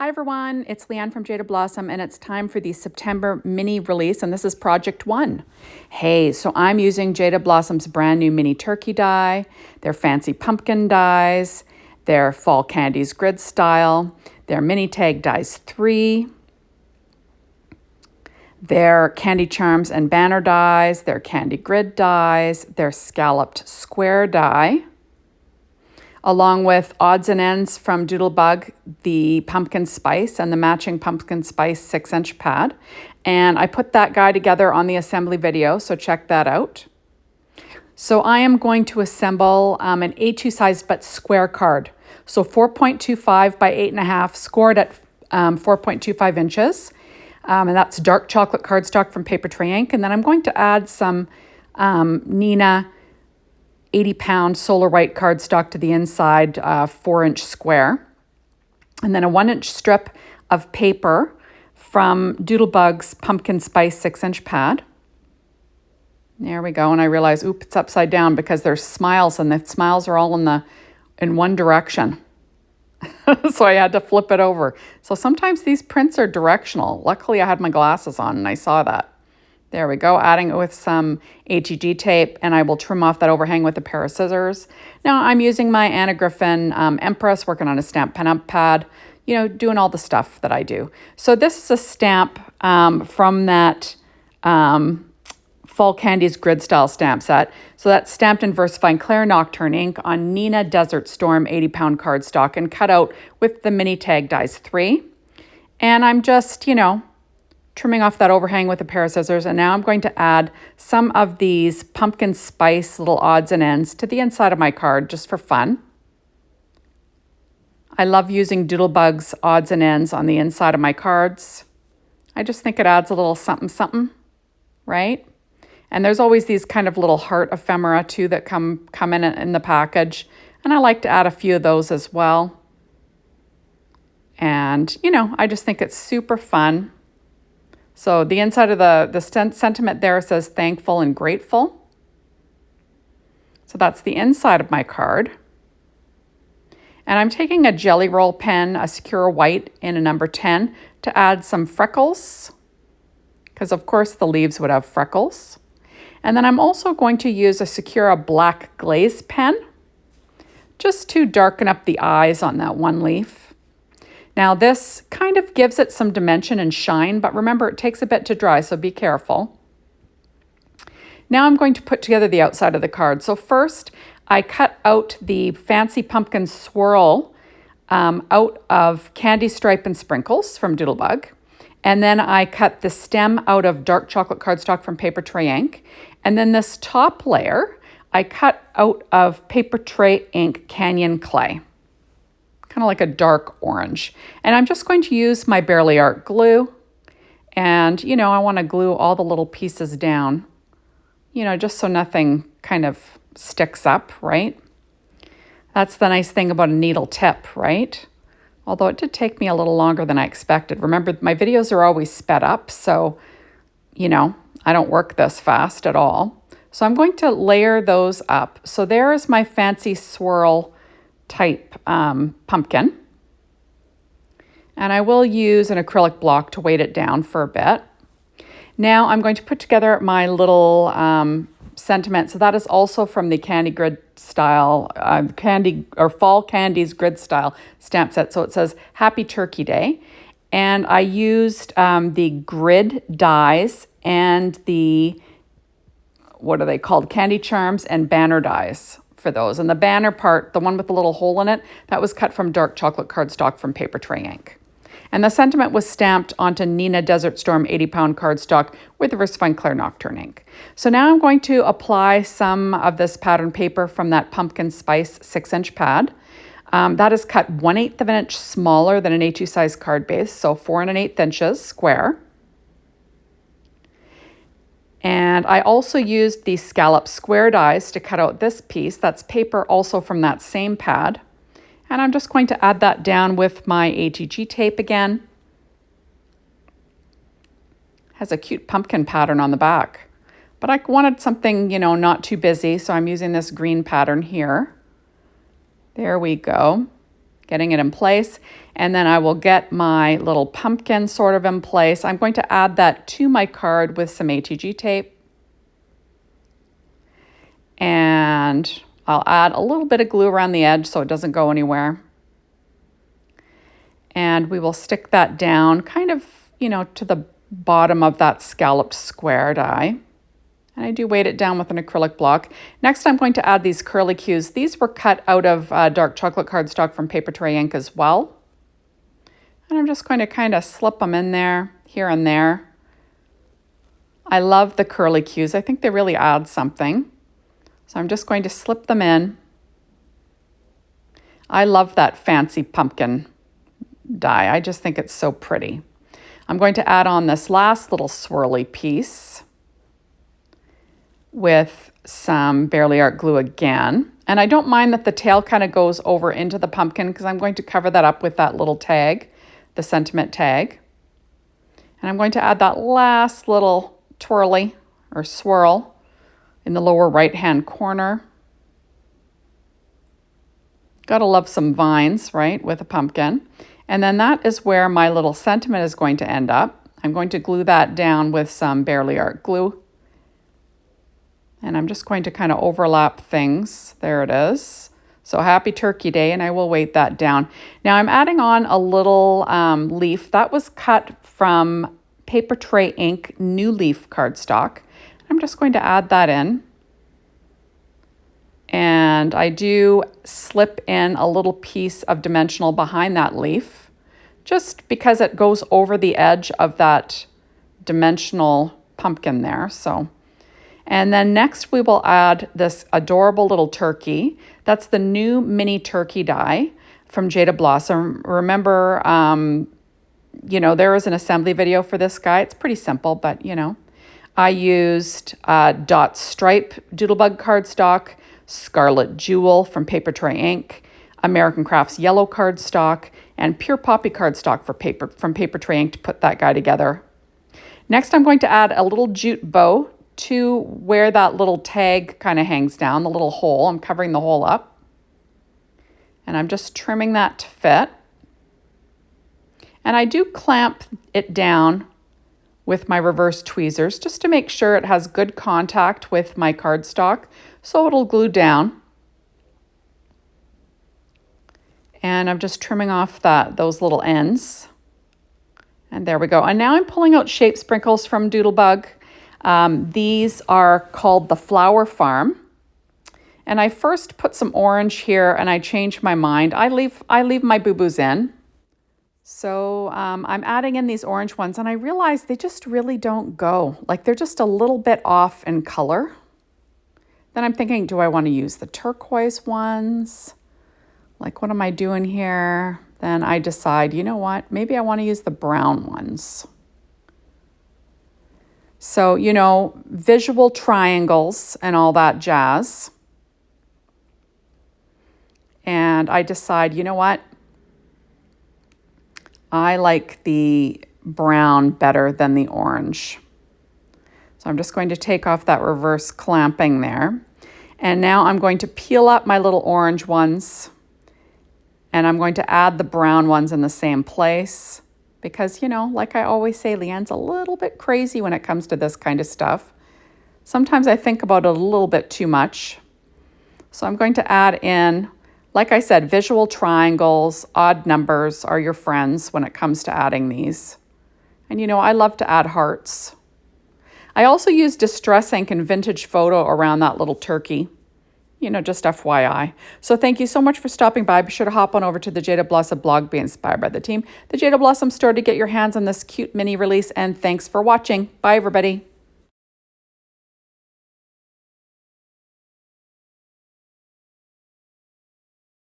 Hi everyone, it's Leanne from Jaded Blossom and it's time for the September mini release and this is Project 1. Hey, so I'm using Jaded Blossom's brand new mini turkey die, their fancy pumpkin dies, their fall candies grid style, their mini tag dies 3, their candy charms and banner dies, their candy grid dies, their scalloped square die, along with odds and ends from Doodlebug, the pumpkin spice and the matching pumpkin spice 6-inch pad. And I put that guy together on the assembly video, so check that out. So I am going to assemble an A2 size but square card. So 4.25 by 8.5, scored at 4.25 inches. And that's dark chocolate cardstock from Paper Tray Ink. And then I'm going to add some Nina 80-pound solar white cardstock to the inside, 4-inch square. And then a 1-inch strip of paper from Doodlebug's pumpkin spice 6-inch pad. There we go. And I realize, oops, it's upside down because there's smiles and the smiles are all in one direction. So I had to flip it over. So sometimes these prints are directional. Luckily I had my glasses on and I saw that. There we go, adding it with some HEG tape, and I will trim off that overhang with a pair of scissors. Now I'm using my Anna Griffin Empress, working on a stamp pen up pad, you know, doing all the stuff that I do. So this is a stamp from that Fall Candies Grid Style stamp set. So that's stamped in VersaFine Claire Nocturne ink on Nina Desert Storm 80-pound cardstock and cut out with the mini tag dies 3. And I'm just, you know, trimming off that overhang with a pair of scissors, and now I'm going to add some of these pumpkin spice little odds and ends to the inside of my card just for fun. I love using Doodlebug's odds and ends on the inside of my cards. I just think it adds a little something something, right? And there's always these kind of little heart ephemera too that come in the package, and I like to add a few of those as well. And you know, I just think it's super fun. So the inside of the sentiment there says thankful and grateful. So that's the inside of my card. And I'm taking a Jelly Roll pen, a Secure White in a number 10 to add some freckles, because of course the leaves would have freckles. And then I'm also going to use a Secura Black Glaze pen just to darken up the eyes on that one leaf. Now this kind of gives it some dimension and shine, but remember it takes a bit to dry, so be careful. Now I'm going to put together the outside of the card. So first I cut out the fancy pumpkin swirl out of Candy Stripe and Sprinkles from Doodlebug. And then I cut the stem out of dark chocolate cardstock from Paper Tray Ink. And then this top layer I cut out of Paper Tray Ink Canyon Clay. Kind of like a dark orange. And I'm just going to use my Barely Art glue. And, you know, I want to glue all the little pieces down, you know, just so nothing kind of sticks up, right? That's the nice thing about a needle tip, right? Although it did take me a little longer than I expected. Remember, my videos are always sped up, so, you know, I don't work this fast at all. So I'm going to layer those up. So there is my fancy swirl type pumpkin. And I will use an acrylic block to weight it down for a bit. Now I'm going to put together my little sentiment. So that is also from the Candy Grid Style, Fall Candies Grid Style stamp set. So it says Happy Turkey Day. And I used the grid dies and the, what are they called? Candy charms and banner dies for those. And the banner part, the one with the little hole in it, that was cut from dark chocolate cardstock from Paper Tray Ink. And the sentiment was stamped onto Nina Desert Storm 80-pound cardstock with the VersaFine Claire Nocturne ink. So now I'm going to apply some of this pattern paper from that pumpkin spice 6-inch pad. That is cut 1/8 of an inch smaller than an A2 size card base, so 4 1/8 inches square. And I also used the scallop square dies to cut out this piece. That's paper also from that same pad. And I'm just going to add that down with my HEG tape again. Has a cute pumpkin pattern on the back. But I wanted something, you know, not too busy, so I'm using this green pattern here. There we go. getting it in place. And then I will get my little pumpkin sort of in place. I'm going to add that to my card with some ATG tape. And I'll add a little bit of glue around the edge so it doesn't go anywhere. And we will stick that down kind of, you know, to the bottom of that scalloped square die. And I do weight it down with an acrylic block. Next, I'm going to add these curly cues. These were cut out of dark chocolate cardstock from Paper Tray ink as well. And I'm just going to kind of slip them in there, here and there. I love the curly cues. I think they really add something. So I'm just going to slip them in. I love that fancy pumpkin die. I just think it's so pretty. I'm going to add on this last little swirly piece with some Barely Art glue again. And I don't mind that the tail kind of goes over into the pumpkin because I'm going to cover that up with that little tag, the sentiment tag. And I'm going to add that last little twirly or swirl in the lower right-hand corner. Gotta love some vines, right, with a pumpkin. And then that is where my little sentiment is going to end up. I'm going to glue that down with some Barely Art glue. And I'm just going to kind of overlap things. There it is. So happy Turkey Day, and I will weight that down. Now I'm adding on a little leaf. That was cut from Paper Tray ink New Leaf cardstock. I'm just going to add that in. And I do slip in a little piece of dimensional behind that leaf, just because it goes over the edge of that dimensional pumpkin there. So, and then next we will add this adorable little turkey. That's the new mini turkey die from Jaded Blossom. Remember, you know, there is an assembly video for this guy. It's pretty simple, but you know, I used dot stripe doodlebug cardstock, Scarlet Jewel from Paper Tray ink, American Crafts yellow cardstock, and Pure Poppy cardstock from Paper Tray ink to put that guy together. Next, I'm going to add a little jute bow to where that little tag kind of hangs down, the little hole. I'm covering the hole up. And I'm just trimming that to fit. And I do clamp it down with my reverse tweezers just to make sure it has good contact with my cardstock so it'll glue down. And I'm just trimming off those little ends. And there we go. And now I'm pulling out shape sprinkles from Doodlebug. These are called the Flower Farm. And I first put some orange here and I changed my mind. I leave my boo-boos in. So I'm adding in these orange ones and I realize they just really don't go. Like they're just a little bit off in color. Then I'm thinking, do I want to use the turquoise ones? Like, what am I doing here? Then I decide, you know what? Maybe I want to use the brown ones. So, you know, visual triangles and all that jazz. And I decide, you know what? I like the brown better than the orange. So I'm just going to take off that reverse clamping there. And now I'm going to peel up my little orange ones. And I'm going to add the brown ones in the same place. Because, you know, like I always say, Leanne's a little bit crazy when it comes to this kind of stuff. Sometimes I think about it a little bit too much. So I'm going to add in, like I said, visual triangles, odd numbers are your friends when it comes to adding these. And, you know, I love to add hearts. I also use Distress ink and Vintage Photo around that little turkey. You know, just FYI. So thank you so much for stopping by. Be sure to hop on over to the Jaded Blossom blog, be inspired by the team, the Jaded Blossom store to get your hands on this cute mini release. And thanks for watching. Bye, everybody.